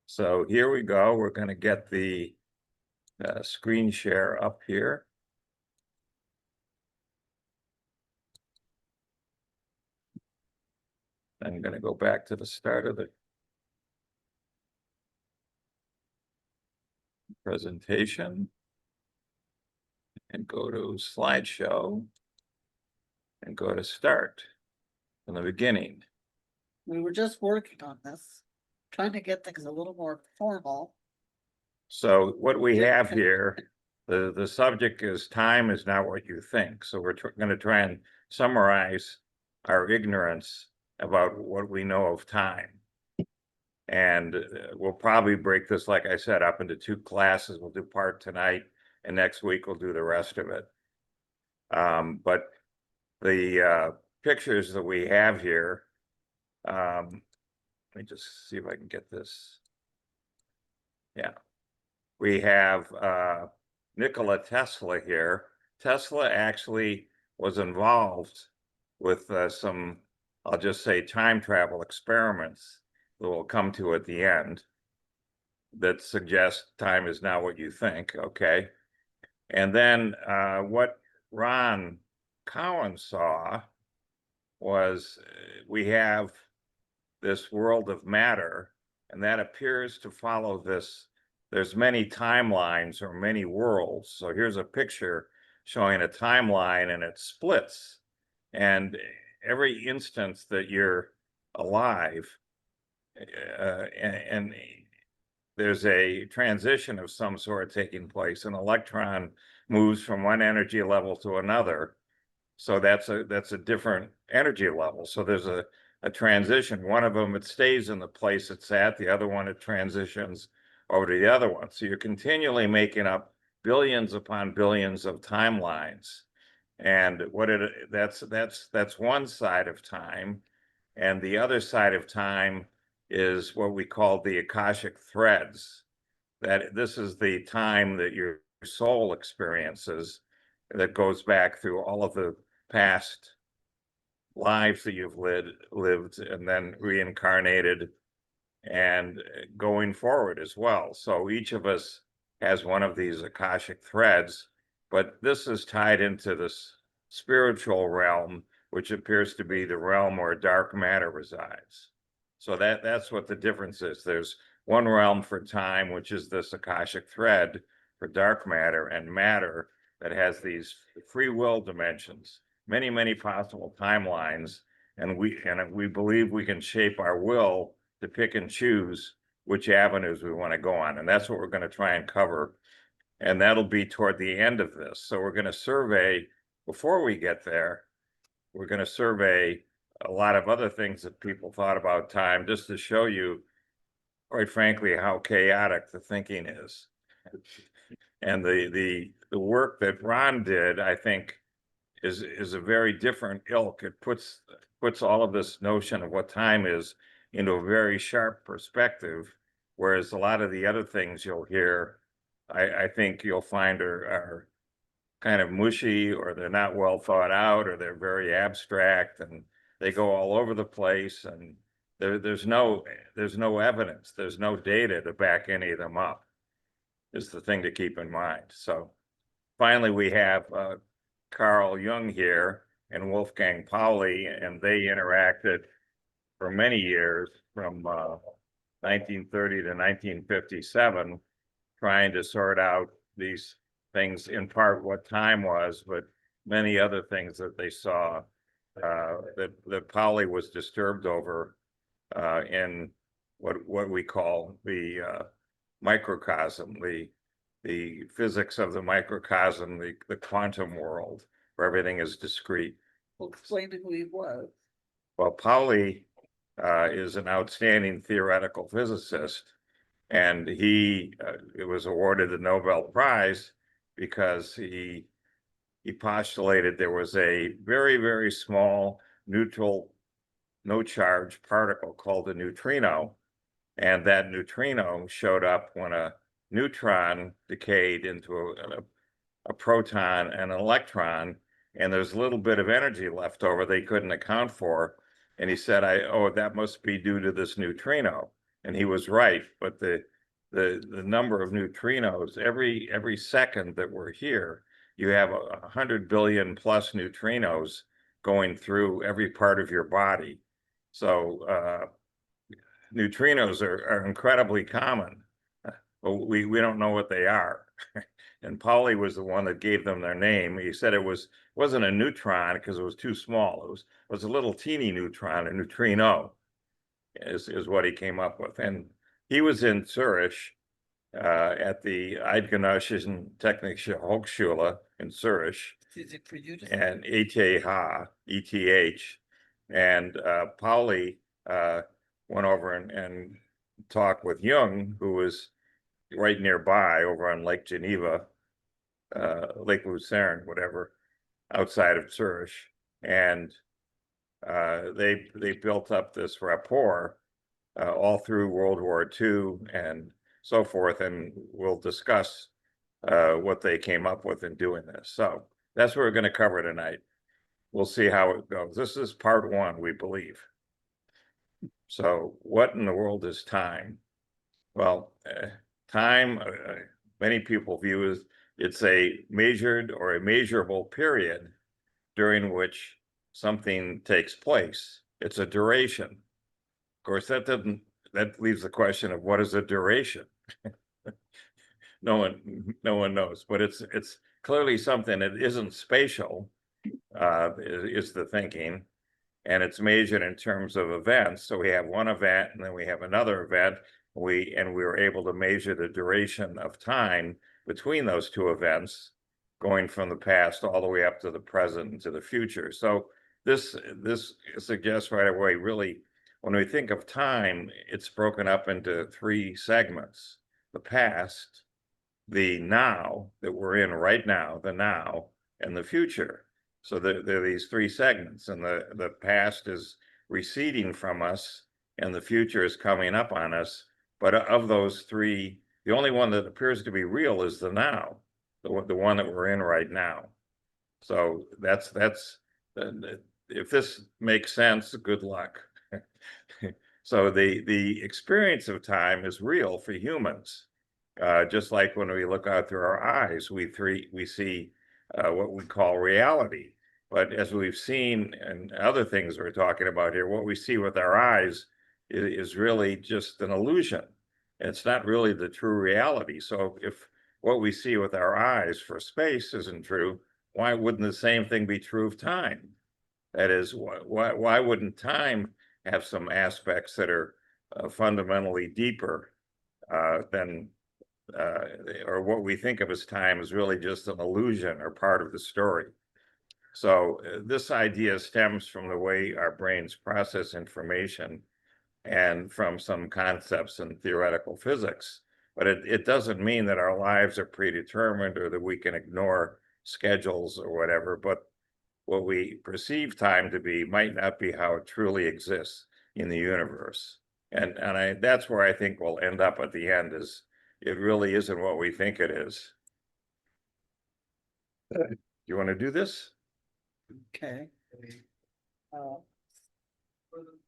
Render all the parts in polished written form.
So here we go. We're going to get the screen share up here. I'm going to go back to the start of the presentation and go to slideshow and go to start from the beginning. We were just working on this, trying to get things a little more formal. So what we have here, the subject is time is not what you think. So we're going to try and summarize our ignorance about what we know of time. And we'll probably break this, like I said, up into two classes. We'll do part tonight, and next week we'll do the rest of it. But the pictures that we have here, let me just see if I can get this. Yeah. We have Nikola Tesla here. Tesla actually was involved with some, I'll just say, time travel experiments that we'll come to at the end that suggest time is not what you think, okay? And then what Ron Cowan saw was we have this world of matter, and that appears to follow this. There's many timelines or many worlds. So here's a picture showing a timeline and it splits. And every instance that you're alive, and there's a transition of some sort taking place. An electron moves from one energy level to another. So that's a different energy level. So there's a transition. One of them, it stays in the place it's at. The other one, it transitions over to the other one. So you're continually making up billions upon billions of timelines. And that's one side of time. And the other side of time is what we call the Akashic threads. That this is the time that your soul experiences that goes back through all of the past lives that you've lived and then reincarnated and going forward as well. So each of us has one of these Akashic threads, but this is tied into this spiritual realm, which appears to be the realm where dark matter resides. So that's what the difference is. There's one realm for time, which is this Akashic thread for dark matter, and matter that has these free will dimensions, many, many possible timelines. And we believe we can shape our will to pick and choose which avenues we want to go on. And that's what we're going to try and cover. And that'll be toward the end of this. So we're going to survey, before we get there, we're going to survey a lot of other things that people thought about time, just to show you, quite frankly, how chaotic the thinking is. And the work that Ron did, I think, is a very different ilk. It puts all of this notion of what time is into a very sharp perspective, whereas a lot of the other things you'll hear, I think you'll find are kind of mushy, or they're not well thought out, or they're very abstract, and they go all over the place, and there's no evidence, there's no data to back any of them up, is the thing to keep in mind. So finally, we have Carl Jung here and Wolfgang Pauli, and they interacted for many years from 1930 to 1957, trying to sort out these things, in part what time was, but many other things that they saw that Pauli was disturbed over in what we call the microcosm, the physics of the microcosm, the quantum world, where everything is discrete. Well, explain who he was. Well, Pauli is an outstanding theoretical physicist, and he was awarded the Nobel Prize because he postulated there was a very, very small neutral, no charge particle called a neutrino, and that neutrino showed up when a neutron decayed into a proton and an electron, and there's a little bit of energy left over they couldn't account for. And he said, oh, that must be due to this neutrino. And he was right, but the number of neutrinos, every second that we're here, you have 100 billion plus neutrinos going through every part of your body. So neutrinos are incredibly common, but we don't know what they are. And Pauli was the one that gave them their name. He said wasn't a neutron because it was too small. It was a little teeny neutron, a neutrino, is what he came up with. And he was in Zurich at the Eidgenössischen Technische Hochschule in Zurich, It's easy for you to say. and ETH. And Pauli went over and talked with Jung, who was right nearby over on Lake Geneva, Lake Lucerne, whatever, outside of Zurich. And they built up this rapport all through World War II and so forth. And we'll discuss what they came up with in doing this. So that's what we're going to cover tonight. We'll see how it goes. This is part one, we believe. So what in the world is time? Well, time, many people view as it's a measured or a measurable period during which something takes place. It's a duration. Of course, that leaves the question of what is a duration? No one knows, but it's clearly something that isn't spatial, is the thinking, and it's measured in terms of events. So we have one event and then we have another event. We were able to measure the duration of time between those two events, going from the past all the way up to the present and to the future. So this suggests right away, really, when we think of time, it's broken up into three segments: the past, the now that we're in right now, the now, and the future. So there are these three segments, and the past is receding from us and the future is coming up on us. But of those three, the only one that appears to be real is the now, the one that we're in right now. So that's if this makes sense, good luck. So the experience of time is real for humans. Just like when we look out through our eyes, we see what we call reality. But as we've seen and other things we're talking about here, what we see with our eyes is really just an illusion. It's not really the true reality. So if what we see with our eyes for space isn't true, why wouldn't the same thing be true of time? That is, why wouldn't time have some aspects that are fundamentally deeper than or what we think of as time is really just an illusion or part of the story. So this idea stems from the way our brains process information and from some concepts in theoretical physics. But it doesn't mean that our lives are predetermined or that we can ignore schedules or whatever. But what we perceive time to be might not be how it truly exists in the universe. And that's where I think we'll end up at the end, is it really isn't what we think it is. You want to do this? Okay.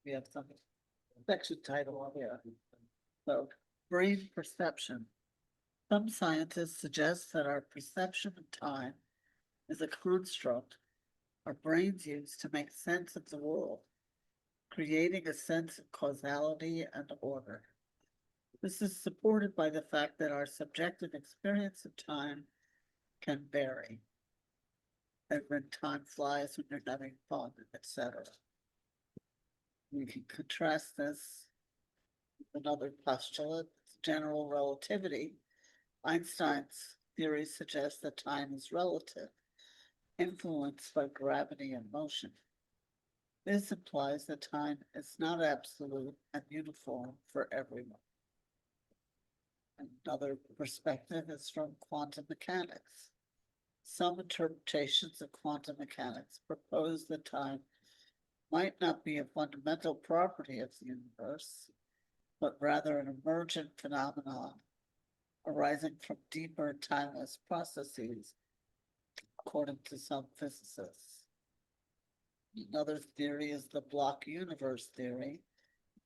We have some section title here. So, brain perception. Some scientists suggest that our perception of time is a construct our brains use to make sense of the world, creating a sense of causality and order. This is supported by the fact that our subjective experience of time can vary. And when time flies, when you're having fun, etc. We can contrast this with another postulate, general relativity. Einstein's theory suggests that time is relative, influenced by gravity and motion. This implies that time is not absolute and uniform for everyone. Another perspective is from quantum mechanics. Some interpretations of quantum mechanics propose that time might not be a fundamental property of the universe, but rather an emergent phenomenon arising from deeper timeless processes, according to some physicists. Another theory is the block universe theory.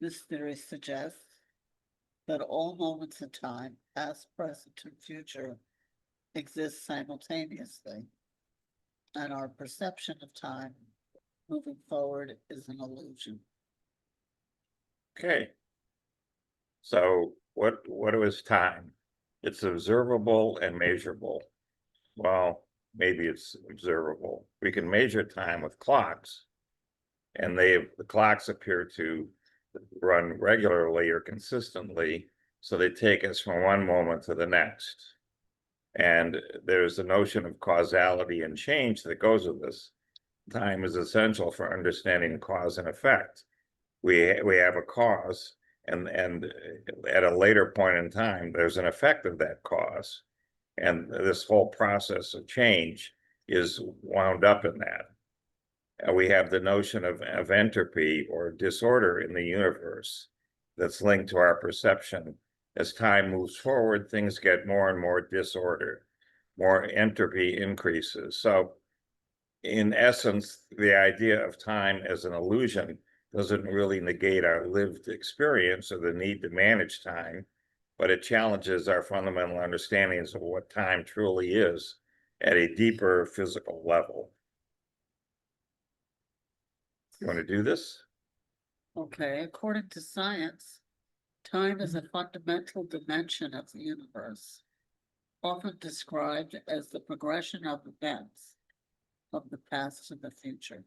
This theory suggests that all moments in time, past, present, and future, exist simultaneously, and our perception of time moving forward is an illusion. Okay. So what is time? It's observable and measurable. Well, maybe it's observable. We can measure time with clocks, and the clocks appear to run regularly or consistently, so they take us from one moment to the next. And there's the notion of causality and change that goes with this. Time is essential for understanding cause and effect. We have a cause, and at a later point in time, there's an effect of that cause. And this whole process of change is wound up in that. We have the notion of entropy or disorder in the universe that's linked to our perception. As time moves forward, things get more and more disordered, more entropy increases. So in essence, the idea of time as an illusion doesn't really negate our lived experience or the need to manage time, but it challenges our fundamental understandings of what time truly is at a deeper physical level. You want to do this? Okay, according to science, time is a fundamental dimension of the universe, often described as the progression of events from the past to the future.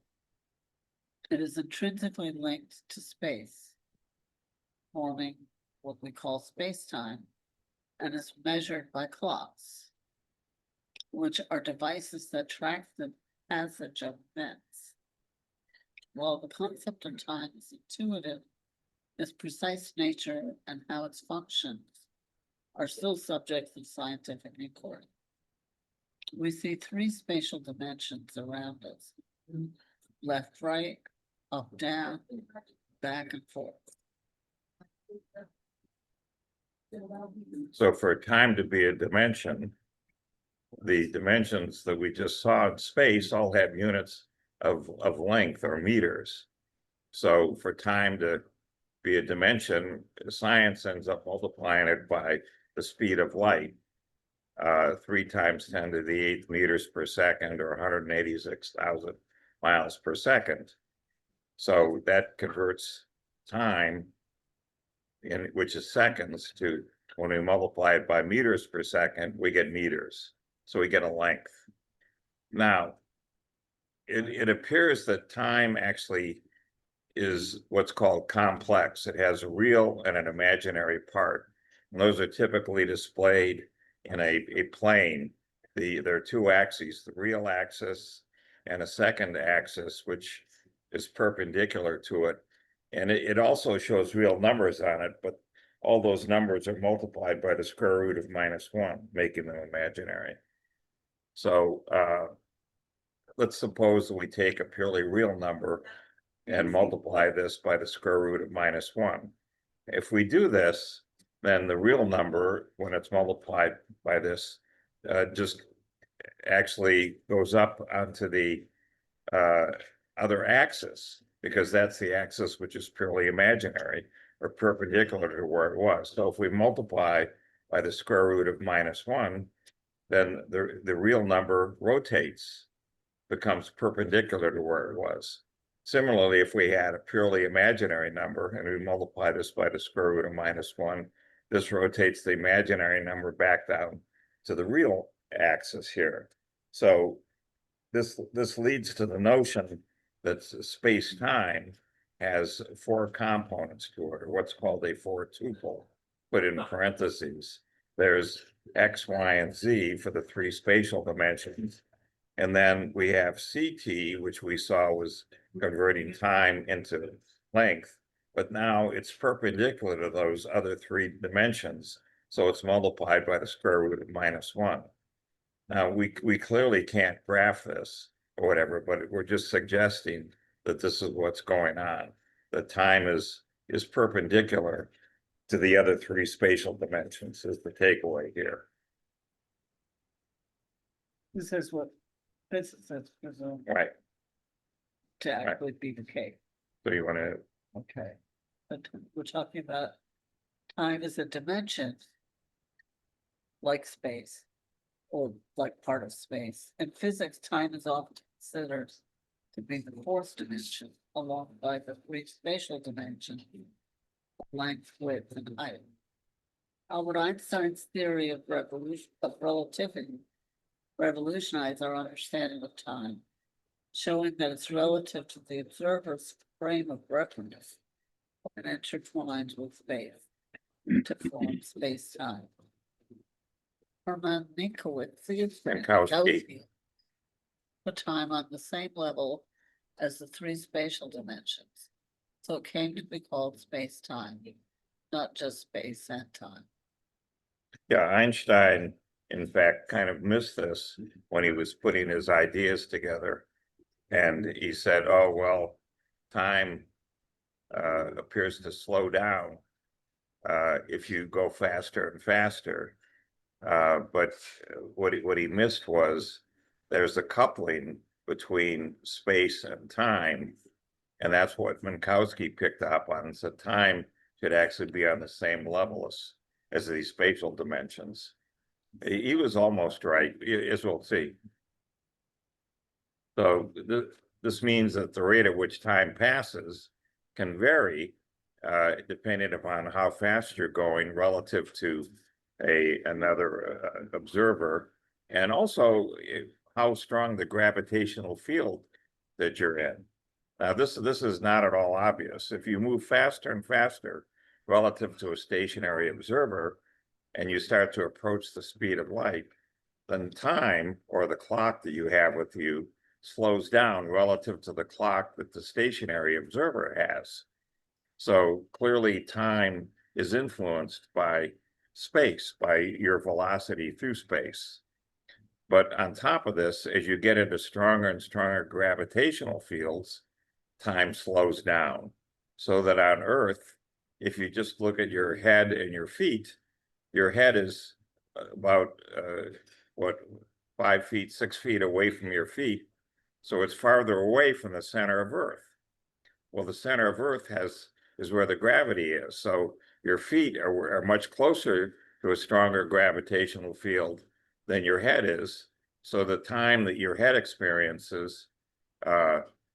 It is intrinsically linked to space, forming what we call space-time, and is measured by clocks, which are devices that track the passage of events. While the concept of time is intuitive, its precise nature and how its functions are still subjects of scientific inquiry. We see three spatial dimensions around us: left, right, up, down, back and forth. So for time to be a dimension, the dimensions that we just saw in space all have units of length or meters. So for time to be a dimension, science ends up multiplying it by the speed of light, 3 times 10 to the 8th meters per second, or 186,000 miles per second. So that converts time, which is seconds, to, when we multiply it by meters per second, we get meters. So we get a length. Now, it appears that time actually is what's called complex. It has a real and an imaginary part. And those are typically displayed in a plane. There are two axes, the real axis and a second axis, which is perpendicular to it. And it also shows real numbers on it, but all those numbers are multiplied by the square root of -1, making them imaginary. So let's suppose that we take a purely real number and multiply this by the square root of -1. If we do this, then the real number, when it's multiplied by this, just actually goes up onto the other axis, because that's the axis which is purely imaginary or perpendicular to where it was. So if we multiply by the square root of -1, then the real number rotates, becomes perpendicular to where it was. Similarly, if we had a purely imaginary number and we multiply this by the square root of -1, this rotates the imaginary number back down to the real axis here. So this leads to the notion that space-time has 4 components to it, or what's called a 4-tuple, put in parentheses. There's X, Y, and Z for the 3 spatial dimensions. And then we have CT, which we saw was converting time into length, but now it's perpendicular to those other 3 dimensions. So it's multiplied by the square root of -1. Now, we clearly can't graph this or whatever, but we're just suggesting that this is what's going on. The time is perpendicular to the other 3 spatial dimensions, is the takeaway here. This is what, this is, Right. to actually be the case. So you wanna, Okay. But we're talking about time as a dimension. Like space. Or like part of space. In physics, time is often considered to be the fourth dimension, along by the three spatial dimensions. Length, width, and height. Albert Einstein's theory of relativity revolutionized our understanding of time, showing that it's relative to the observer's frame of reference and intertwined with space to form space-time. Hermann Minkowski. put time on the same level as the three spatial dimensions, so it came to be called space-time, not just space and time. Yeah, Einstein, in fact, kind of missed this when he was putting his ideas together. And he said, oh, well, time appears to slow down if you go faster and faster. But what he missed was there's a coupling between space and time. And that's what Minkowski picked up on, and said time should actually be on the same level as these spatial dimensions. He was almost right, as we'll see. So this means that the rate at which time passes can vary depending upon how fast you're going relative to another observer, and also how strong the gravitational field that you're in. Now, this is not at all obvious. If you move faster and faster relative to a stationary observer, and you start to approach the speed of light, then time, or the clock that you have with you, slows down relative to the clock that the stationary observer has. So clearly time is influenced by space, by your velocity through space. But on top of this, as you get into stronger and stronger gravitational fields, time slows down. So that on Earth, if you just look at your head and your feet, your head is about, 5 feet, 6 feet away from your feet. So it's farther away from the center of Earth. Well, the center of Earth is where the gravity is. So your feet are much closer to a stronger gravitational field than your head is. So the time that your head experiences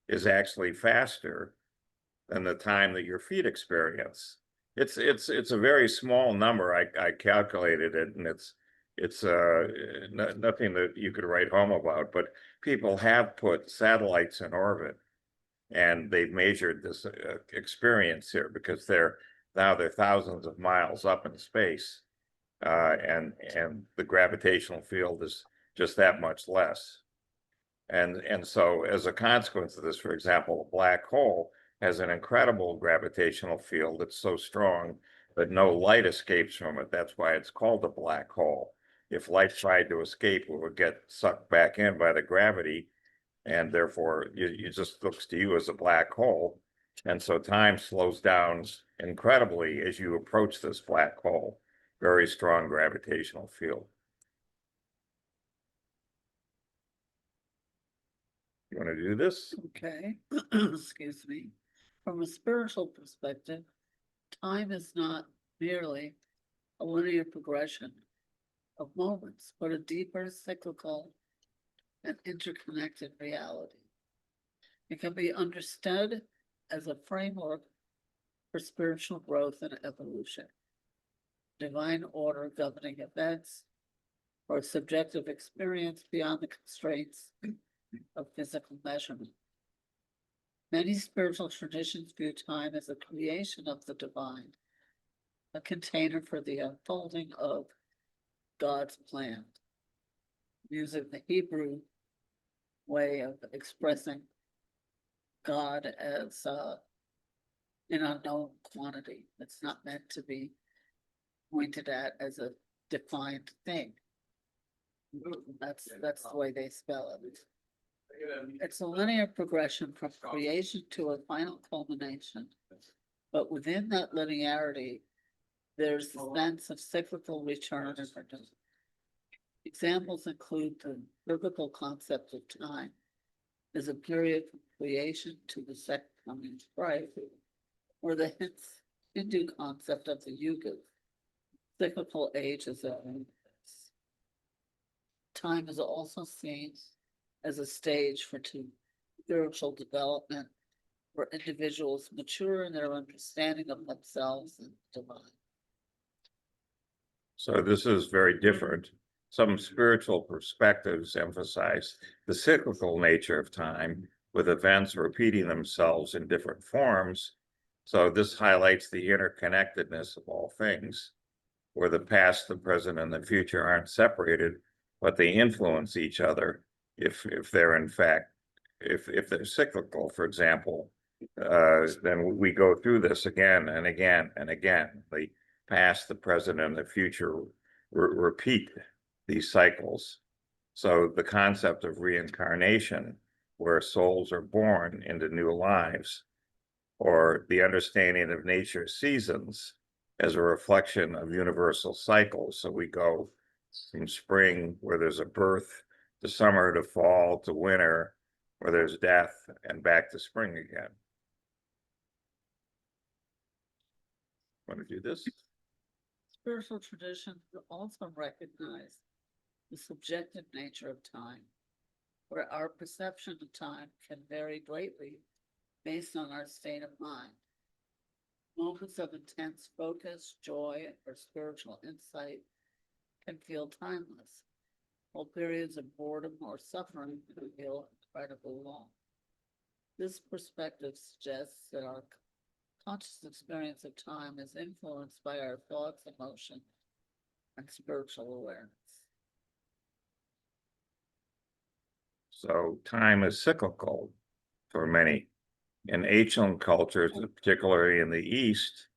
is actually faster than the time that your feet experience. It's a very small number. I calculated it, and it's nothing that you could write home about, but people have put satellites in orbit, and they've measured this experience here, because they're thousands of miles up in space, and the gravitational field is just that much less. And so as a consequence of this, for example, a black hole has an incredible gravitational field that's so strong that no light escapes from it. That's why it's called a black hole. If light tried to escape, it would get sucked back in by the gravity, and therefore it just looks to you as a black hole. And so time slows down incredibly as you approach this black hole. Very strong gravitational field. You want to do this? Okay, excuse me. From a spiritual perspective, time is not merely a linear progression of moments, but a deeper, cyclical, and interconnected reality. It can be understood as a framework for spiritual growth and evolution, divine order governing events, or subjective experience beyond the constraints of physical measurement. Many spiritual traditions view time as a creation of the divine, a container for the unfolding of God's plan. Using the Hebrew way of expressing God as an unknown quantity that's not meant to be pointed at as a defined thing. That's the way they spell it. It's a linear progression from creation to a final culmination, but within that linearity, there's a sense of cyclical return and renewal. Examples include the biblical concept of time, is a period from creation to the second coming of Christ, or the Hindu concept of the yugas, cyclical ages of universe. Time is also seen as a stage for spiritual development, where individuals mature in their understanding of themselves and the divine. So this is very different. Some spiritual perspectives emphasize the cyclical nature of time, with events repeating themselves in different forms. So this highlights the interconnectedness of all things, where the past, the present, and the future aren't separated, but they influence each other if they're in fact, if they're cyclical, for example, then we go through this again and again and again. The past, the present, and the future repeat these cycles. So the concept of reincarnation, where souls are born into new lives, or the understanding of nature's seasons as a reflection of universal cycles. So we go from spring, where there's a birth, to summer, to fall, to winter, where there's death, and back to spring again. Want to do this? Spiritual traditions also recognize the subjective nature of time, where our perception of time can vary greatly based on our state of mind. Moments of intense focus, joy, or spiritual insight can feel timeless, while periods of boredom or suffering can feel incredibly long. This perspective suggests that our conscious experience of time is influenced by our thoughts, emotions, and spiritual awareness. So time is cyclical for many. In ancient cultures, particularly in the East,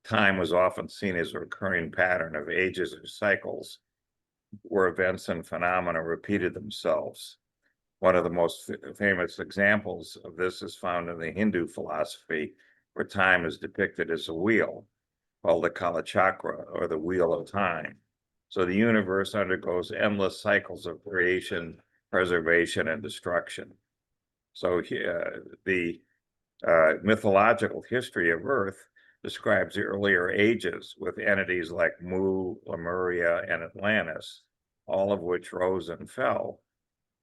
time was often seen as a recurring pattern of ages or cycles, where events and phenomena repeated themselves. One of the most famous examples of this is found in the Hindu philosophy, where time is depicted as a wheel, called the Kala Chakra, or the wheel of time. So the universe undergoes endless cycles of creation, preservation, and destruction. So the mythological history of Earth describes the earlier ages with entities like Mu, Lemuria, and Atlantis, all of which rose and fell.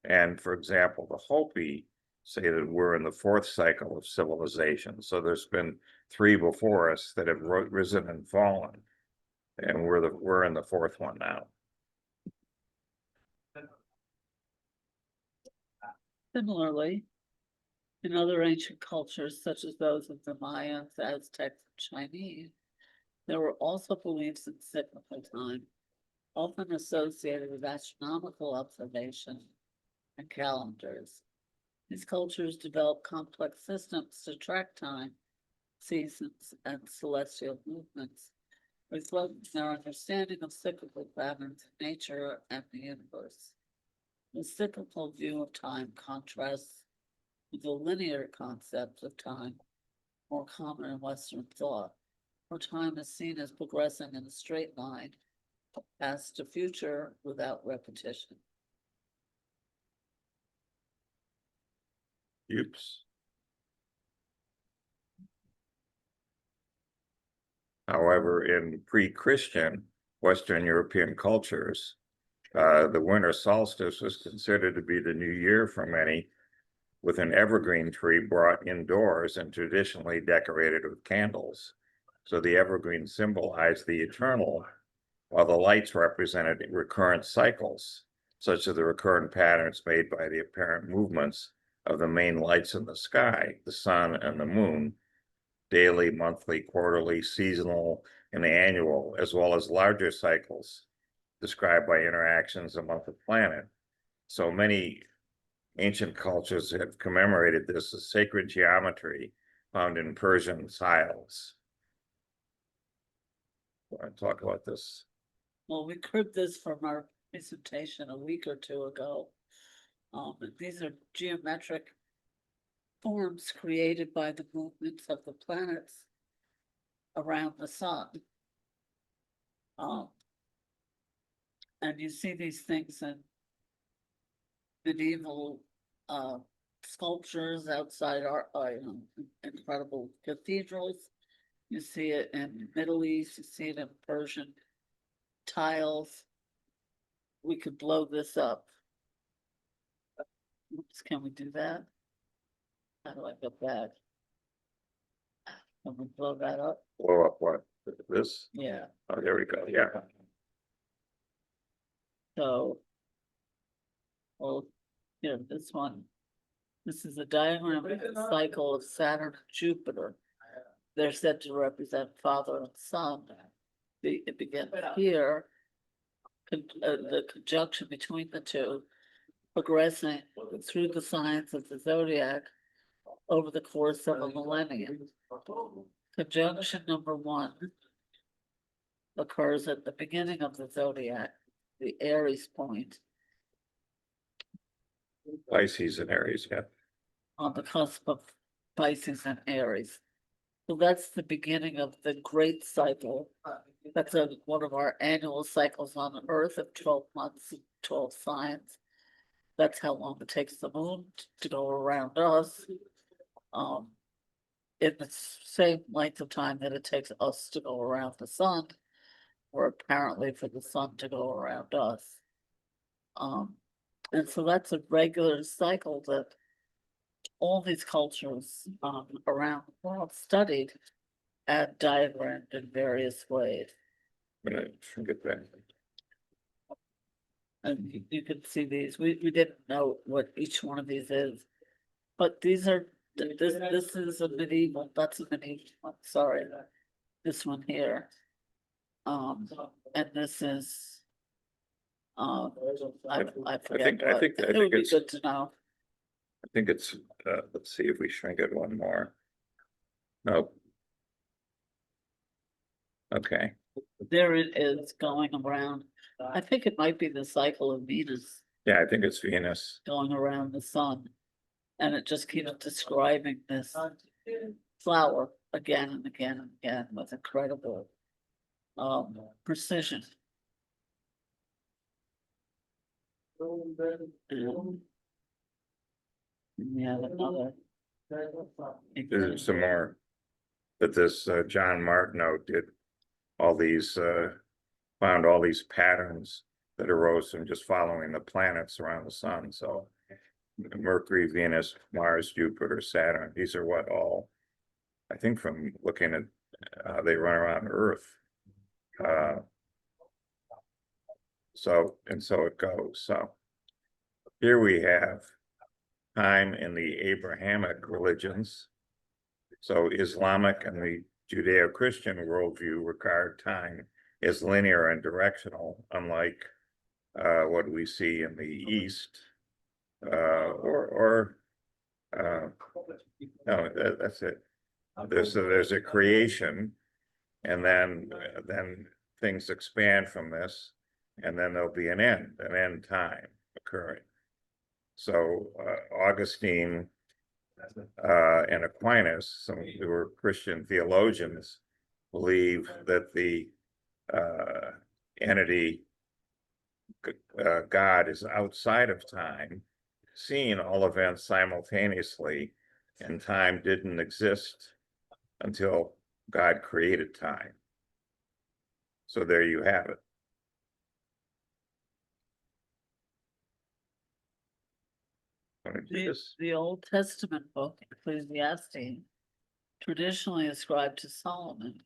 And for example, the Hopi say that we're in the fourth cycle of civilization. So there's been three before us that have risen and fallen, and we're in the fourth one now. Similarly, in other ancient cultures, such as those of the Mayans, Aztecs, and Chinese, there were also beliefs in cyclical time, often associated with astronomical observation and calendars. These cultures developed complex systems to track time, seasons, and celestial movements, reflecting their understanding of cyclical patterns in nature and the universe. The cyclical view of time contrasts with the linear concept of time, more common in Western thought, where time is seen as progressing in a straight line, past to future without repetition. Oops. However, in pre-Christian Western European cultures, the winter solstice was considered to be the new year for many, with an evergreen tree brought indoors and traditionally decorated with candles. So the evergreen symbolized the eternal, while the lights represented recurrent cycles, such as the recurrent patterns made by the apparent movements of the main lights in the sky, the sun and the moon, daily, monthly, quarterly, seasonal, and annual, as well as larger cycles described by interactions among the planet. So many ancient cultures have commemorated this as sacred geometry found in Persian tiles. I want to talk about this. Well, we cribbed this from our presentation a week or two ago. These are geometric forms created by the movements of the planets around the sun. And you see these things in medieval sculptures outside our, incredible cathedrals. You see it in Middle East, you see it in Persian tiles. We could blow this up. Oops, can we do that? How do I go back? Can we blow that up? Blow up what? This? Yeah, Oh, there we go. Yeah. so. Well, this one. This is a diagram of the cycle of Saturn and Jupiter. They're said to represent father and son. It begins here, the conjunction between the two, progressing through the signs of the zodiac over the course of a millennium. Conjunction number 1 occurs at the beginning of the zodiac, the Aries point, Pisces and Aries, yeah. on the cusp of Pisces and Aries. So that's the beginning of the great cycle. That's one of our annual cycles on Earth of 12 months, 12 signs. That's how long it takes the moon to go around us. In the same length of time that it takes us to go around the sun, or apparently for the sun to go around us. And so that's a regular cycle that all these cultures around the world studied and diagrammed in various ways. I'm gonna forget that. And you can see these. We didn't know what each one of these is, but these are this is a medieval. That's a medieval one. Sorry, this one here. And this is. I forget. I think It would be it's, good to know. I think it's, let's see if we shrink it one more. Nope. Okay, There it is going around. I think it might be the cycle of Venus yeah, I think it's Venus. going around the sun. And it just keeps describing this flower again and again and again with incredible precision. Yeah, another. There's some more. But this John Martineau did all these, found all these patterns that arose from just following the planets around the sun. So Mercury, Venus, Mars, Jupiter, Saturn, these are what all, I think from looking at they run around Earth. So it goes. So here we have time in the Abrahamic religions. So Islamic and the Judeo-Christian worldview regard time as linear and directional, unlike what we see in the East. No, that's it. There's a creation, and then things expand from this, and then there'll be an end time occurring. So Augustine and Aquinas, some who were Christian theologians, believe that the entity God is outside of time, seeing all events simultaneously, and time didn't exist until God created time. So there you have it. The Old Testament book, Ecclesiastes, traditionally ascribed to Solomon.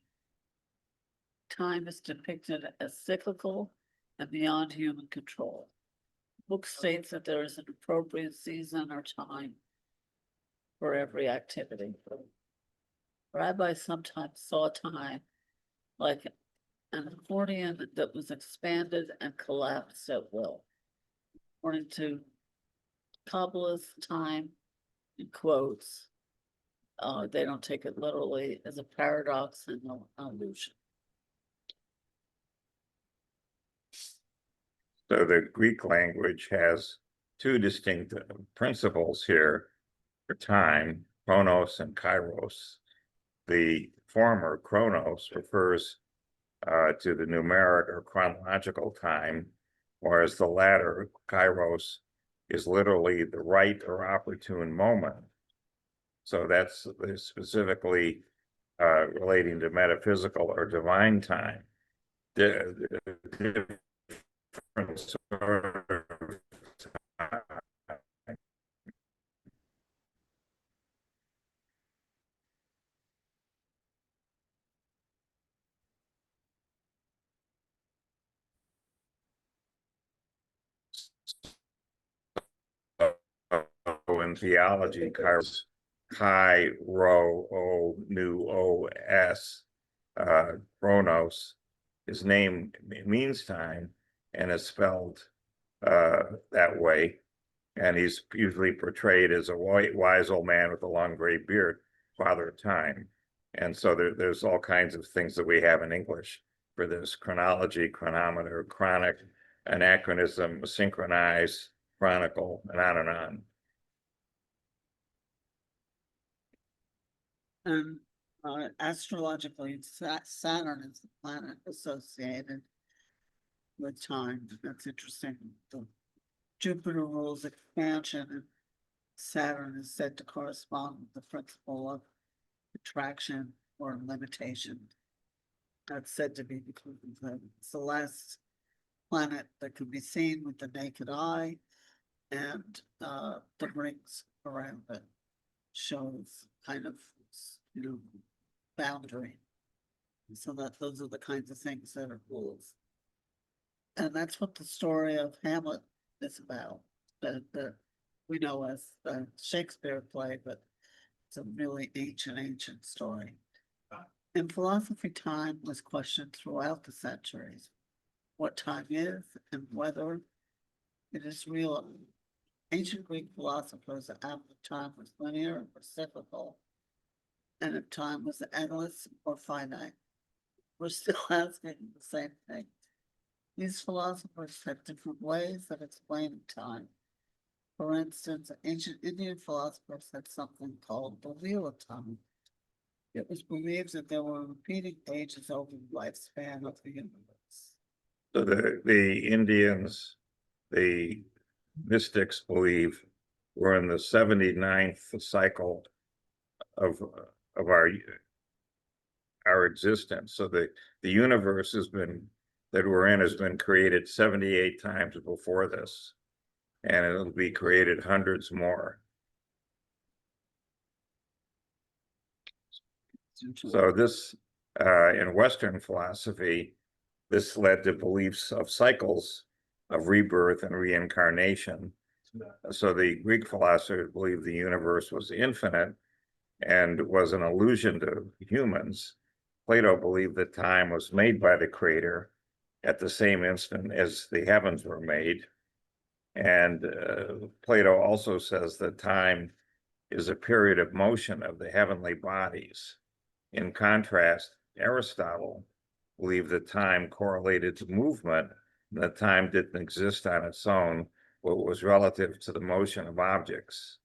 Time is depicted as cyclical and beyond human control. The book states that there is an appropriate season or time for every activity. Rabbis sometimes saw time like an accordion that was expanded and collapsed at will. According to Kabbalist, time, in quotes, they don't take it literally, as a paradox and an illusion. So the Greek language has two distinct principles here for time, chronos and kairos. The former, chronos, refers to the numeric or chronological time, whereas the latter, kairos, is literally the right or opportune moment. So that's specifically relating to metaphysical or divine time. The different sort of in theology, chi rho o nu o s chronos. His name means time and is spelled that way. And he's usually portrayed as a wise old man with a long gray beard, father of time. And so there's all kinds of things that we have in English for this: chronology, chronometer, chronic, anachronism, synchronize, chronicle, and on and on. And astrologically, Saturn is the planet associated with time. That's interesting. Jupiter rules expansion, and Saturn is said to correspond with the principle of attraction or limitation. That's said to be because it's the last planet that can be seen with the naked eye, and the rings around it shows kind of, boundary. So that those are the kinds of things that are rules. And that's what the story of Hamlet is about. That we know as the Shakespeare play, but it's a really ancient story. In philosophy, time was questioned throughout the centuries. What time is and whether it is real. Ancient Greek philosophers asked if time was linear or cyclical, and if time was endless or finite. We're still asking the same thing. These philosophers had different ways of explaining time. For instance, ancient Indian philosophers had something called the wheel of time. It was believed that there were repeating ages over the lifespan of the universe. So the Indians, the mystics believe we're in the 79th cycle of our existence. So the universe that we're in has been created 78 times before this, and it'll be created hundreds more. So this, in Western philosophy, this led to beliefs of cycles of rebirth and reincarnation. So the Greek philosophers believed the universe was infinite and was an illusion to humans. Plato believed that time was made by the creator at the same instant as the heavens were made. And Plato also says that time is a period of motion of the heavenly bodies. In contrast, Aristotle believed that time correlated to movement, and that time didn't exist on its own, but was relative to the motion of objects,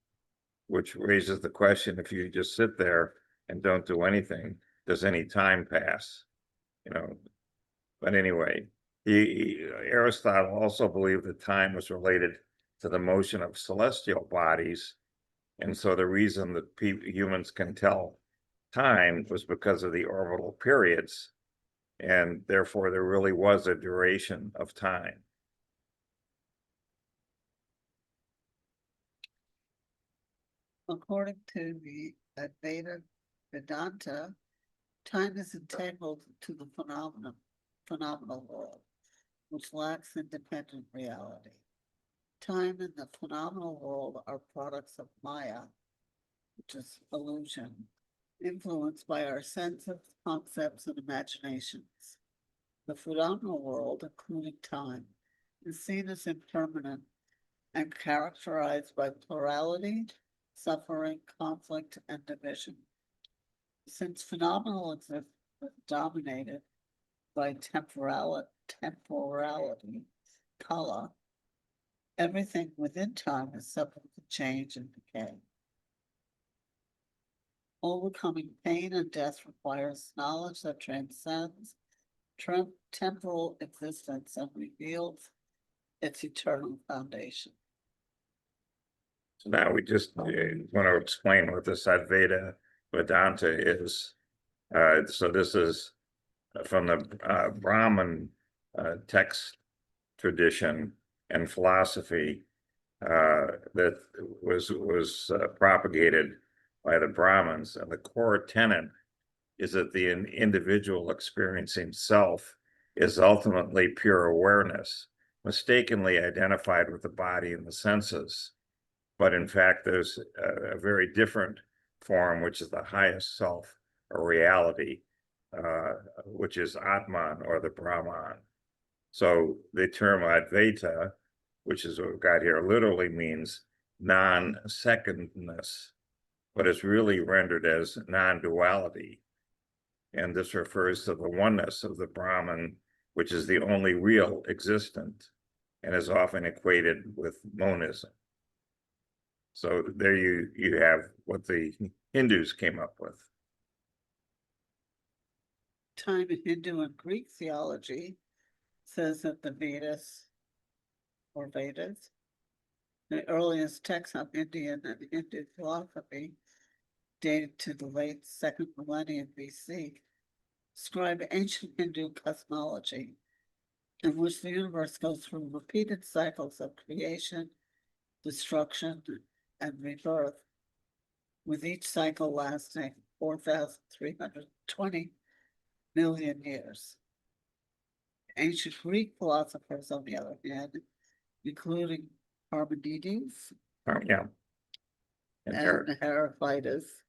which raises the question: if you just sit there and don't do anything, does any time pass? But anyway, Aristotle also believed that time was related to the motion of celestial bodies. And so the reason that humans can tell time was because of the orbital periods, and therefore there really was a duration of time. According to the Advaita Vedanta, time is entangled to the phenomenal world, which lacks independent reality. Time and the phenomenal world are products of Maya, which is illusion, influenced by our senses, concepts, and imaginations. The phenomenal world, including time, is seen as impermanent and characterized by plurality, suffering, conflict, and division. Since phenomenal existence is dominated by temporality, kala, everything within time is subject to change and decay. Overcoming pain and death requires knowledge that transcends temporal existence and reveals its eternal foundation. So now we just want to explain what this Advaita Vedanta is. So this is from the Brahman text tradition and philosophy that was propagated by the Brahmins, and the core tenet is that the individual experiencing self is ultimately pure awareness, mistakenly identified with the body and the senses. But in fact, there's a very different form, which is the highest self or reality, which is Atman or the Brahman. So the term Advaita, which is what we've got here, literally means non-secondness, but it's really rendered as non-duality. And this refers to the oneness of the Brahman, which is the only real existent and is often equated with monism. So there you have what the Hindus came up with. Time in Hindu and Greek theology says that the Vedas, the earliest texts of Indian and Hindu philosophy, dated to the late second millennium BC, describe ancient Hindu cosmology in which the universe goes through repeated cycles of creation, destruction, and rebirth, with each cycle lasting 4,320 million years. Ancient Greek philosophers, on the other hand, including Parmenides Yeah. and Heraclitus,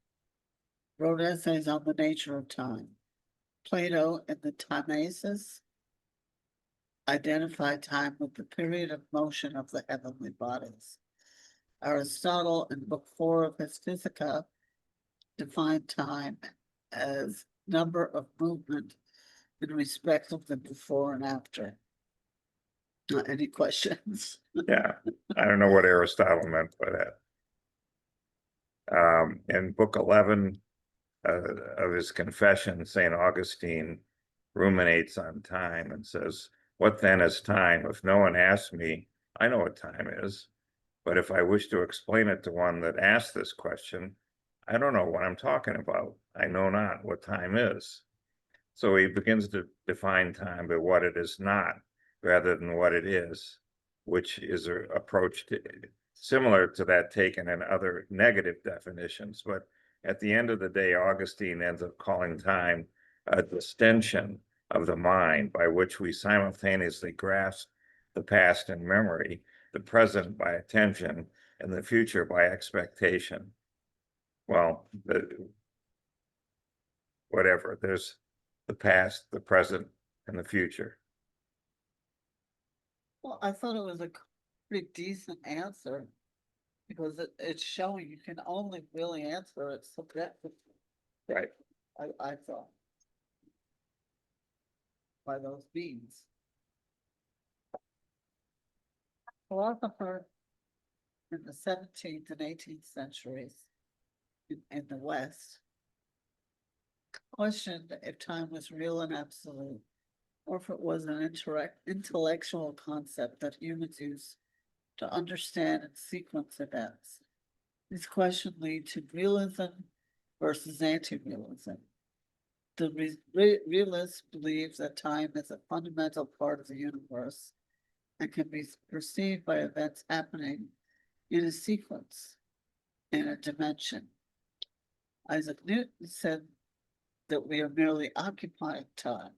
wrote essays on the nature of time. Plato in the Timaeus identified time with the period of motion of the heavenly bodies. Aristotle in Book 4 of his Physica defined time as number of movement in respect of the before and after. Any questions? Yeah, I don't know what Aristotle meant by that. In book 11 of his confession, St. Augustine ruminates on time and says, "What then is time? If no one asks me, I know what time is. But if I wish to explain it to one that asks this question, I don't know what I'm talking about. I know not what time is." So he begins to define time by what it is not, rather than what it is, which is an approach similar to that taken in other negative definitions. But at the end of the day, Augustine ends up calling time a distension of the mind by which we simultaneously grasp the past in memory, the present by attention, and the future by expectation. Well, whatever, there's the past, the present, and the future. Well, I thought it was a pretty decent answer because it's showing you can only really answer it subjectively. Right. I thought by those means. Philosopher in the 17th and 18th centuries in the West questioned if time was real and absolute, or if it was an intellectual concept that humans use to understand and sequence events. These questions lead to realism versus anti-realism. The realists believe that time is a fundamental part of the universe and can be perceived by events happening in a sequence, in a dimension. Isaac Newton said that we are merely occupying time.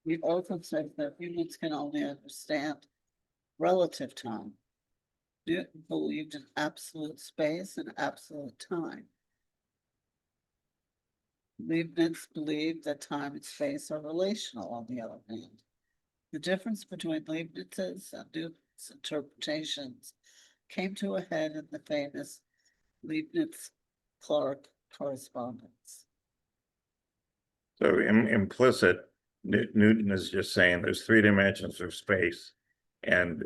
He also said that humans can only understand relative time. Newton believed in absolute space and absolute time. Leibniz believed that time and space are relational, on the other hand. The difference between Leibniz's and Newton's interpretations came to a head in the famous Leibniz-Clark correspondence. So implicit, Newton is just saying there's 3 dimensions of space, and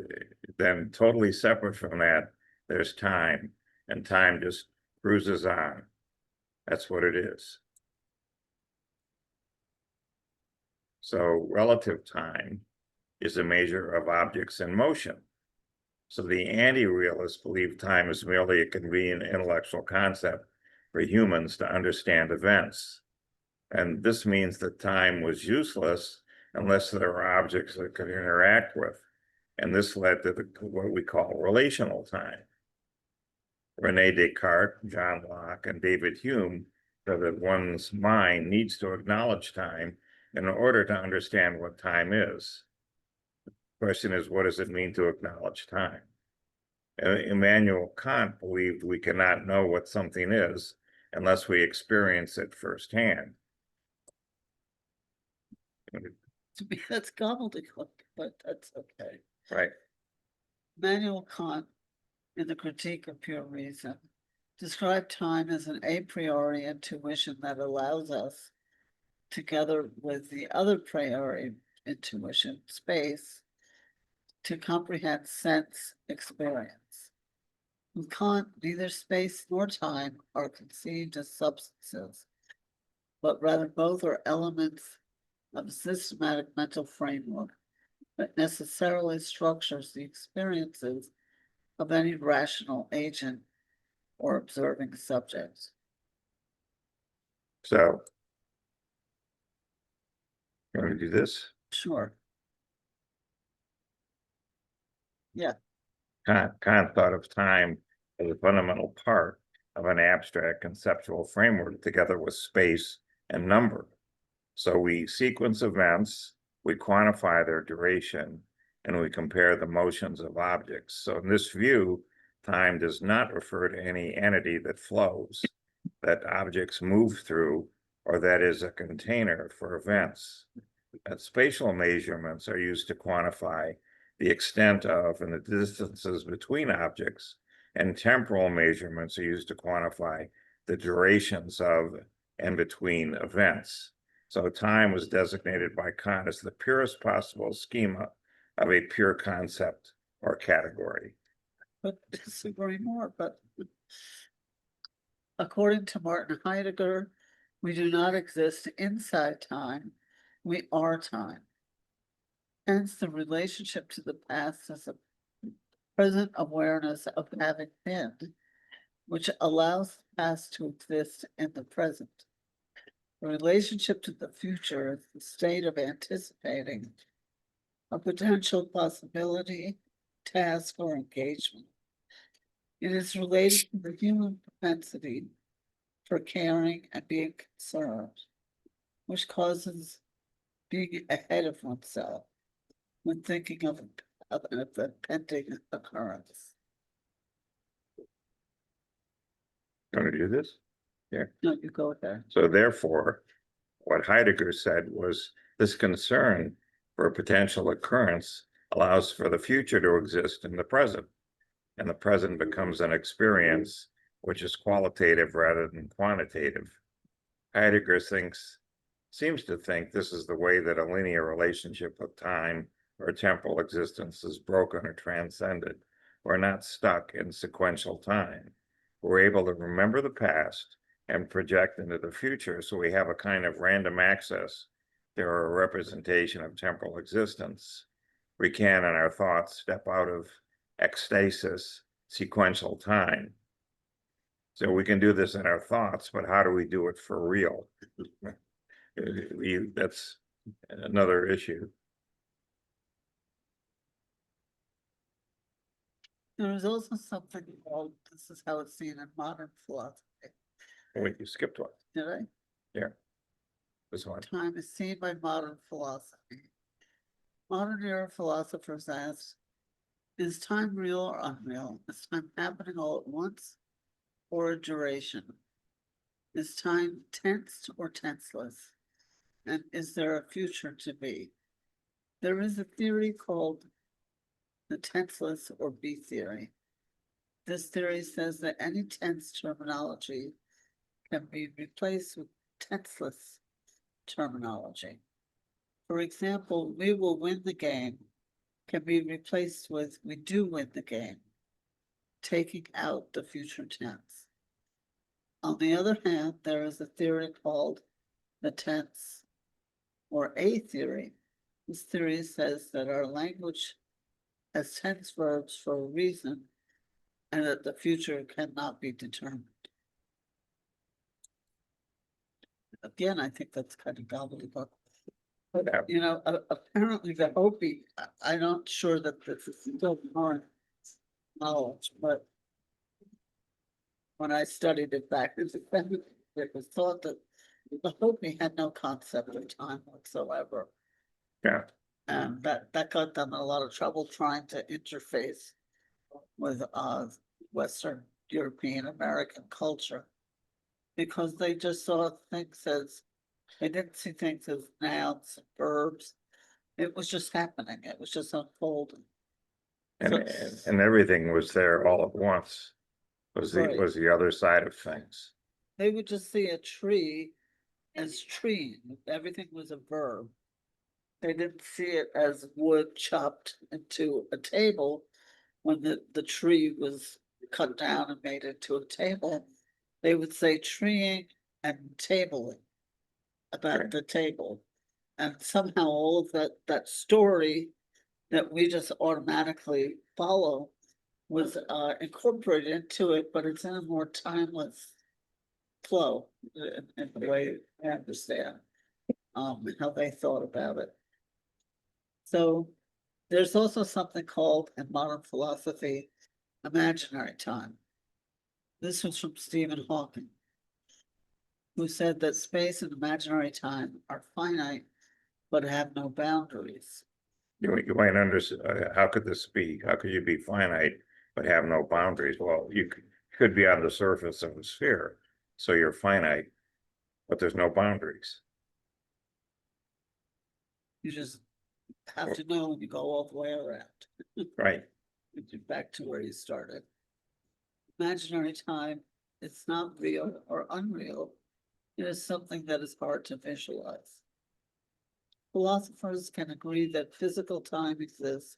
then totally separate from that, there's time, and time just cruises on. That's what it is. So relative time is a measure of objects in motion. So the anti-realists believe time is merely a convenient intellectual concept for humans to understand events. And this means that time was useless unless there were objects that could interact with. And this led to what we call relational time. Rene Descartes, John Locke, and David Hume said that one's mind needs to acknowledge time in order to understand what time is. The question is, what does it mean to acknowledge time? Immanuel Kant believed we cannot know what something is unless we experience it firsthand. To me, that's gobbledygook, but that's okay. Right. Immanuel Kant, in the Critique of Pure Reason, described time as an a priori intuition that allows us, together with the other priori intuition, space, to comprehend sense experience. With Kant, neither space nor time are conceived as substances, but rather both are elements of a systematic mental framework that necessarily structures the experiences of any rational agent or observing subject. So, you want to do this? Sure. Yeah. Kant thought of time as a fundamental part of an abstract conceptual framework together with space and number. So we sequence events, we quantify their duration, and we compare the motions of objects. So in this view, time does not refer to any entity that flows, that objects move through, or that is a container for events. And spatial measurements are used to quantify the extent of and the distances between objects, and temporal measurements are used to quantify the durations of and between events. So time was designated by Kant as the purest possible schema of a pure concept or category. But disagree more, but according to Martin Heidegger, we do not exist inside time, we are time. Hence, the relationship to the past is a present awareness of having been, which allows the past to exist in the present. The relationship to the future is the state of anticipating a potential possibility, task, or engagement. It is related to the human propensity for caring and being concerned, which causes being ahead of oneself when thinking of an impending occurrence. You want to do this? No, you go there. So therefore, what Heidegger said was this concern for a potential occurrence allows for the future to exist in the present, and the present becomes an experience which is qualitative rather than quantitative. Heidegger seems to think this is the way that a linear relationship with time or temporal existence is broken or transcended. We're not stuck in sequential time. We're able to remember the past and project into the future, so we have a kind of random access to a representation of temporal existence. We can, in our thoughts, step out of ecstasis, sequential time. So we can do this in our thoughts, but how do we do it for real? That's another issue. There is also something called, this is how it's seen in modern philosophy. Wait, you skipped one. Did I? Yeah. This one. Time is seen by modern philosophy. Modern era philosophers ask, is time real or unreal? Is time happening all at once or a duration? Is time tensed or tenseless? And is there a future to be? There is a theory called the tenseless or B theory. This theory says that any tense terminology can be replaced with tenseless terminology. For example, we will win the game can be replaced with we do win the game, taking out the future tense. On the other hand, there is a theory called the tense or A theory. This theory says that our language as tense verbs for a reason, and that the future cannot be determined. Again, I think that's kind of gobbledygook. Yeah. But, you know, apparently the Hopi, I'm not sure that this is still current knowledge, but when I studied it back, it was thought that the Hopi had no concept of time whatsoever. Yeah. And that got them in a lot of trouble trying to interface with Western European American culture. Because they just saw things as, they didn't see things as nouns and verbs. It was just happening. It was just unfolding. And everything was there all at once. Right. Was the other side of things. They would just see a tree as tree. Everything was a verb. They didn't see it as wood chopped into a table when the tree was cut down and made into a table. They would say treeing and tabling about Right. the table. And somehow all of that story that we just automatically follow was incorporated into it, but it's in a more timeless flow in the way I understand how they thought about it. So there's also something called in modern philosophy imaginary time. This was from Stephen Hawking, who said that space and imaginary time are finite but have no boundaries. You might understand, how could this be? How could you be finite but have no boundaries? Well, you could be on the surface of a sphere, so you're finite, but there's no boundaries. You just have to know when you go all the way around. Right. Back to where you started. Imaginary time, it's not real or unreal. It is something that is hard to visualize. Philosophers can agree that physical time exists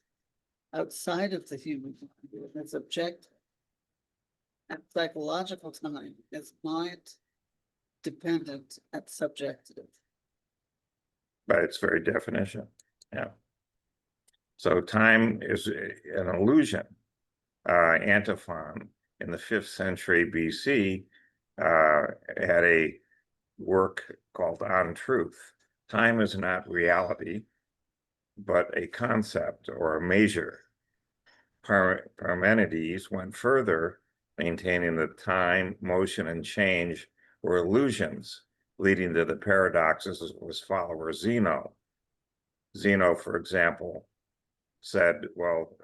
outside of the human mind and is objective. And psychological time is mind dependent and subjective. By its very definition. Yeah. So time is an illusion. Antiphon in the 5th century BC had a work called On Truth. Time is not reality, but a concept or a measure. Parmenides went further, maintaining that time, motion, and change were illusions, leading to the paradoxes of his follower Zeno. Zeno, for example, said, well,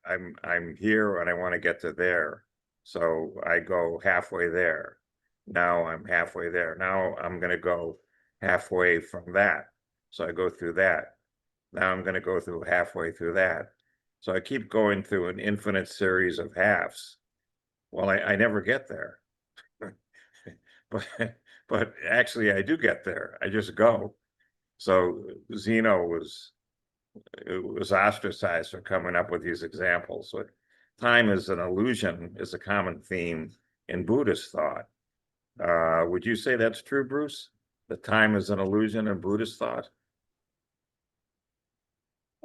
I'm here and I want to get to there. So I go halfway there. Now I'm halfway there. Now I'm going to go halfway from that. So I go through that. Now I'm going to go through halfway through that. So I keep going through an infinite series of halves. Well, I never get there. but actually I do get there. I just go. So Zeno was ostracized for coming up with these examples. But time is an illusion is a common theme in Buddhist thought. Would you say that's true, Bruce? That time is an illusion in Buddhist thought?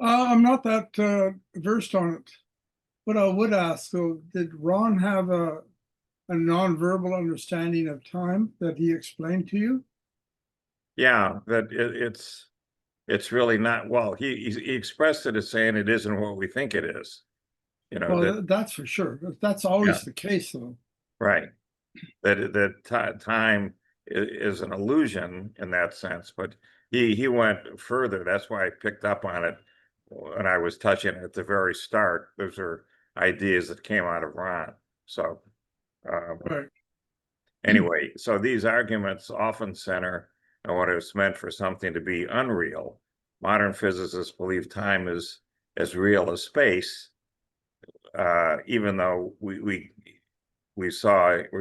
I'm not that versed on it. But I would ask, though, did Ron have a nonverbal understanding of time that he explained to you? Yeah, that it's really not. Well, he expressed it as saying it isn't what we think it is. You know, Well, that's for sure. That's always the case, though. right. That time is an illusion in that sense, but he went further. That's why I picked up on it when I was touching it at the very start. Those are ideas that came out of Ron. So Right. anyway, so these arguments often center on what it's meant for something to be unreal. Modern physicists believe time is as real as space, even though we're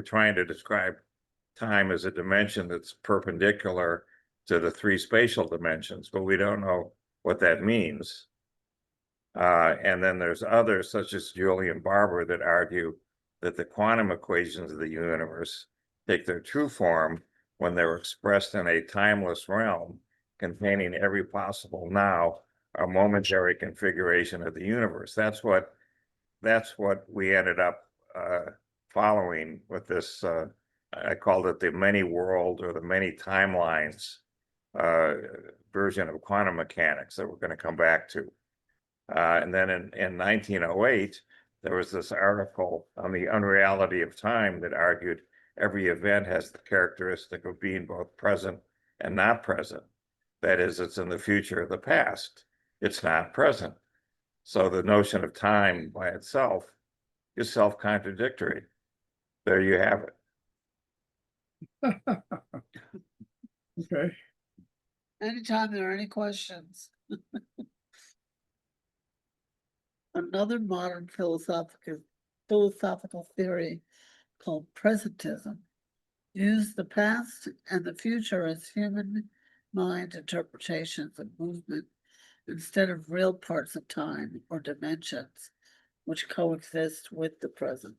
trying to describe time as a dimension that's perpendicular to the 3 spatial dimensions, but we don't know what that means. And then there's others, such as Julian Barber, that argue that the quantum equations of the universe take their true form when they're expressed in a timeless realm containing every possible now a momentary configuration of the universe. That's what we ended up following with this. I called it the many world or the many timelines version of quantum mechanics that we're going to come back to. And then in 1908, there was this article on the unreality of time that argued every event has the characteristic of being both present and not present. That is, it's in the future or the past. It's not present. So the notion of time by itself is self-contradictory. There you have it. Okay. Anytime there are any questions. Another modern philosophical theory called presentism used the past and the future as human mind interpretations of movement instead of real parts of time or dimensions which coexist with the present.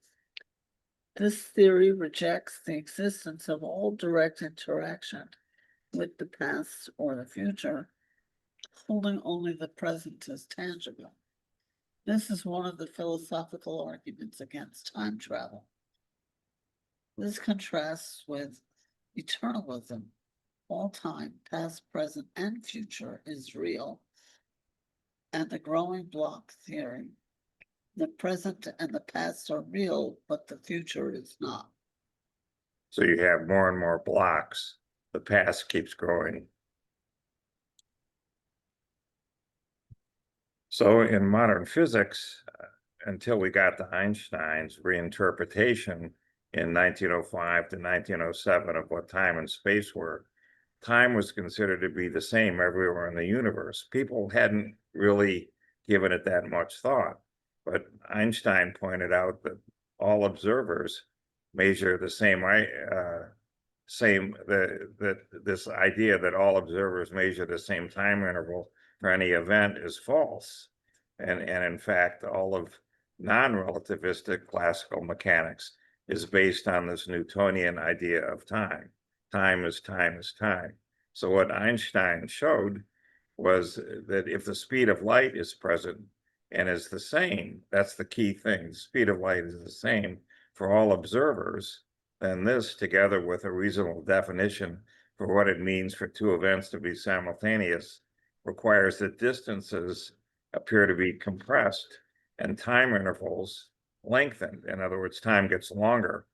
This theory rejects the existence of all direct interaction with the past or the future, holding only the present as tangible. This is one of the philosophical arguments against time travel. This contrasts with eternalism. All time, past, present, and future is real. And the growing block theory. The present and the past are real, but the future is not. So you have more and more blocks. The past keeps growing. So in modern physics, until we got to Einstein's reinterpretation in 1905 to 1907 of what time and space were, time was considered to be the same everywhere in the universe. People hadn't really given it that much thought, but Einstein pointed out that all observers measure the this idea that all observers measure the same time interval for any event is false. And in fact, all of non-relativistic classical mechanics is based on this Newtonian idea of time. Time is time is time. So what Einstein showed was that if the speed of light is present and is the same, that's the key thing. The speed of light is the same for all observers, then this, together with a reasonable definition for what it means for two events to be simultaneous, requires that distances appear to be compressed and time intervals lengthened. In other words, time gets longer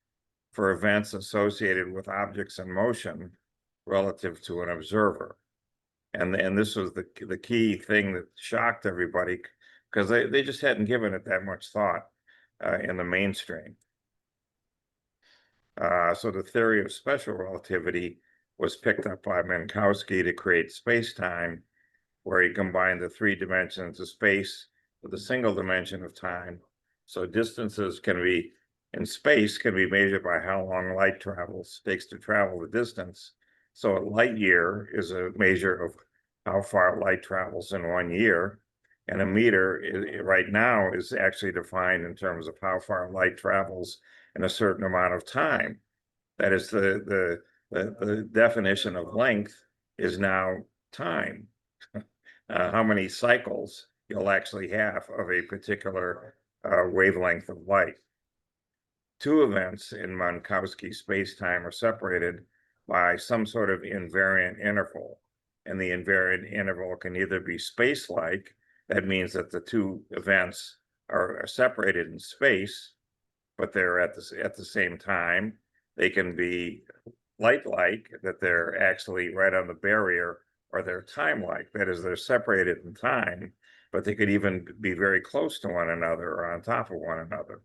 for events associated with objects in motion relative to an observer. And this was the key thing that shocked everybody, because they just hadn't given it that much thought in the mainstream. So the theory of special relativity was picked up by Minkowski to create space-time, where he combined the three dimensions of space with a single dimension of time. So distances in space can be measured by how long light takes to travel the distance. So a light year is a measure of how far light travels in 1 year. And a meter right now is actually defined in terms of how far light travels in a certain amount of time. That is the definition of length is now time. How many cycles you'll actually have of a particular wavelength of light. Two events in Minkowski space-time are separated by some sort of invariant interval. And the invariant interval can either be space-like, that means that the two events are separated in space, but they're at the same time. They can be light-like, that they're actually right on the barrier, or they're time-like, that is, they're separated in time, but they could even be very close to one another or on top of one another.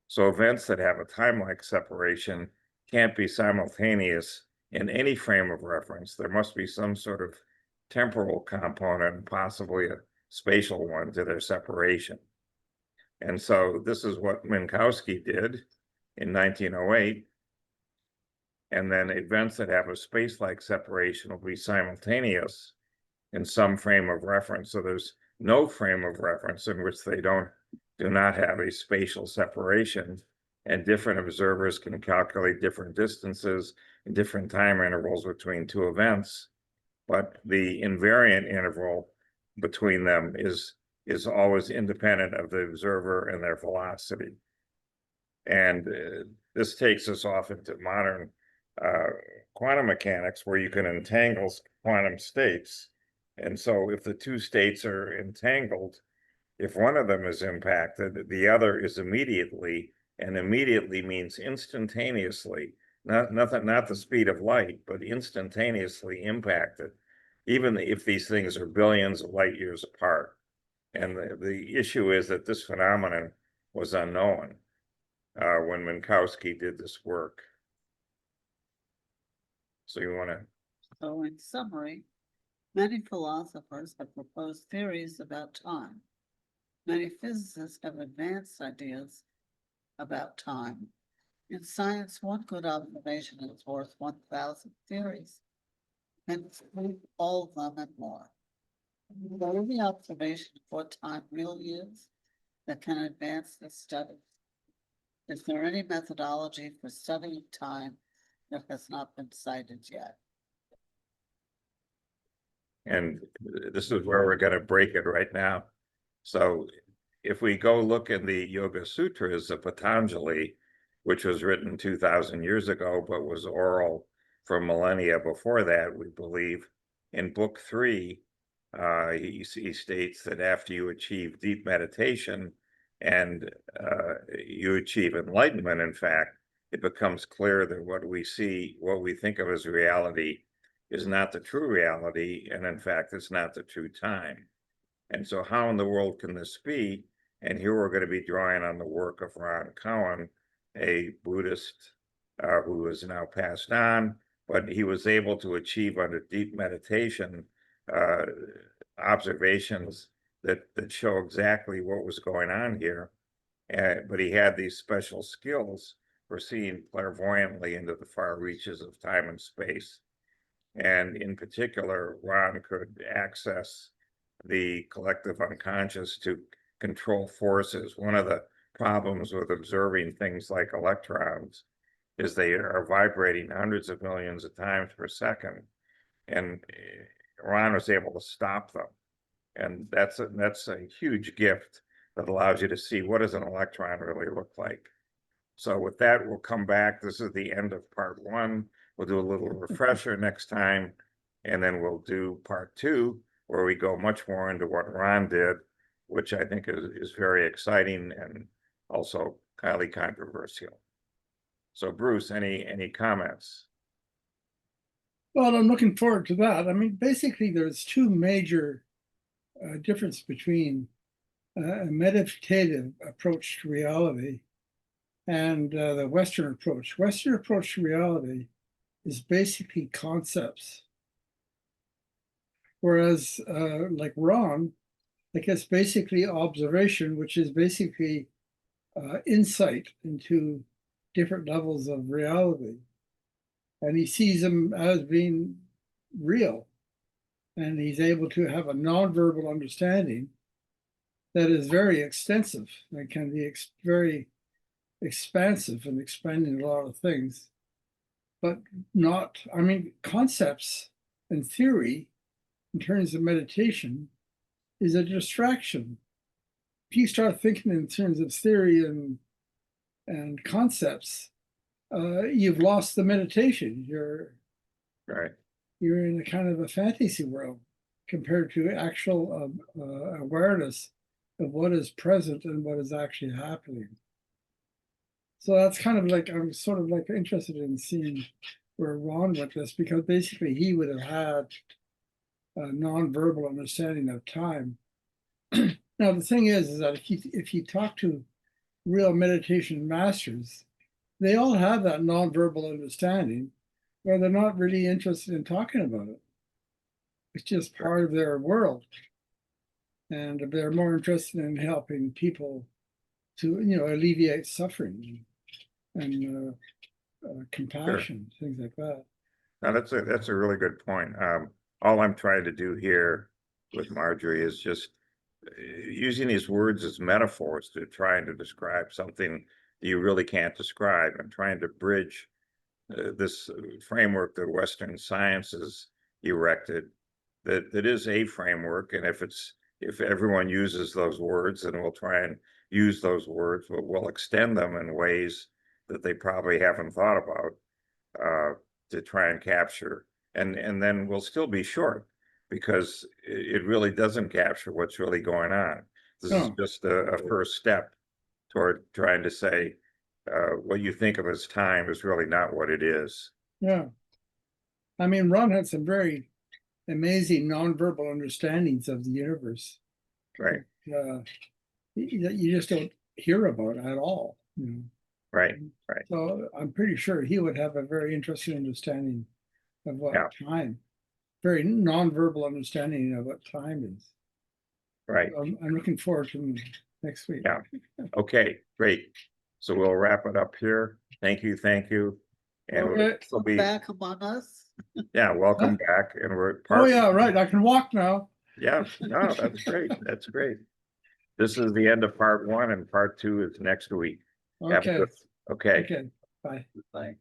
So events that have a time-like separation can't be simultaneous in any frame of reference. There must be some sort of temporal component and possibly a spatial one to their separation. And so this is what Minkowski did in 1908. And then events that have a space-like separation will be simultaneous in some frame of reference. So there's no frame of reference in which they do not have a spatial separation, and different observers can calculate different distances and different time intervals between two events. But the invariant interval between them is always independent of the observer and their velocity. And this takes us off into modern quantum mechanics, where you can entangle quantum states. And so if the two states are entangled, if one of them is impacted, the other is immediately, and immediately means instantaneously, not the speed of light, but instantaneously impacted, even if these things are billions of light years apart. And the issue is that this phenomenon was unknown when Minkowski did this work. So you want to, So in summary, many philosophers have proposed theories about time. Many physicists have advanced ideas about time. In science, one good observation is worth 1,000 theories, and prove all of them and more. Is there any observation of what time really is that can advance the study? Is there any methodology for studying time that has not been cited yet? and this is where we're going to break it right now. So if we go look in the Yoga Sutras of Patanjali, which was written 2,000 years ago, but was oral for millennia before that, we believe, in book 3, he states that after you achieve deep meditation and you achieve enlightenment, in fact, it becomes clear that what we see, what we think of as reality, is not the true reality, and in fact, it's not the true time. And so how in the world can this be? And here we're going to be drawing on the work of Ron Cowan, a Buddhist who is now passed on, but he was able to achieve under deep meditation observations that show exactly what was going on here. But he had these special skills for seeing clairvoyantly into the far reaches of time and space. And in particular, Ron could access the collective unconscious to control forces. One of the problems with observing things like electrons is they are vibrating hundreds of millions of times per second, and Ron was able to stop them. And that's a huge gift that allows you to see what does an electron really look like. So with that, we'll come back. This is the end of part 1. We'll do a little refresher next time, and then we'll do part 2, where we go much more into what Ron did, which I think is very exciting and also highly controversial. So Bruce, any comments? Well, I'm looking forward to that. I mean, basically, there's two major difference between a meditative approach to reality and the Western approach. Western approach to reality is basically concepts. Whereas like Ron, like it's basically observation, which is basically insight into different levels of reality. And he sees them as being real. And he's able to have a nonverbal understanding that is very extensive and can be very expansive and expanding a lot of things. But not, I mean, concepts and theory in terms of meditation is a distraction. If you start thinking in terms of theory and concepts, you've lost the meditation. You're in a kind of a fantasy world compared to actual awareness of what is present and what is actually happening. So that's kind of like, I'm sort of like interested in seeing where Ron went this, because basically he would have had a nonverbal understanding of time. Now, the thing is that if you talk to real meditation masters, they all have that nonverbal understanding, where they're not really interested in talking about it. It's just part of their world. And they're more interested in helping people to, alleviate suffering and compassion, things like that. Now that's a really good point. All I'm trying to do here with Marjorie is just using these words as metaphors to trying to describe something that you really can't describe, and trying to bridge this framework that Western science has erected that is a framework, and if everyone uses those words, then we'll try and use those words, but we'll extend them in ways that they probably haven't thought about to try and capture, and then we'll still be short because it really doesn't capture what's really going on. This is No. just a first step toward trying to say what you think of as time is really not what it is. Yeah. I mean, Ron had some very amazing nonverbal understandings of the universe. Right, That you just don't hear about at all. You know? right, So I'm pretty sure he would have a very interesting understanding of what Yeah. time, very nonverbal understanding of what time is. right. I'm looking forward to next week. Yeah. Okay, great. So we'll wrap it up here. Thank you, thank you. And Okay. we'll be, Back among us. yeah, welcome back, and we're. Oh, yeah, right. I can walk now. Yeah, no, that's great, that's great. This is the end of part one, and part two is next week. Have a Okay, good- Okay. okay, bye. Bye.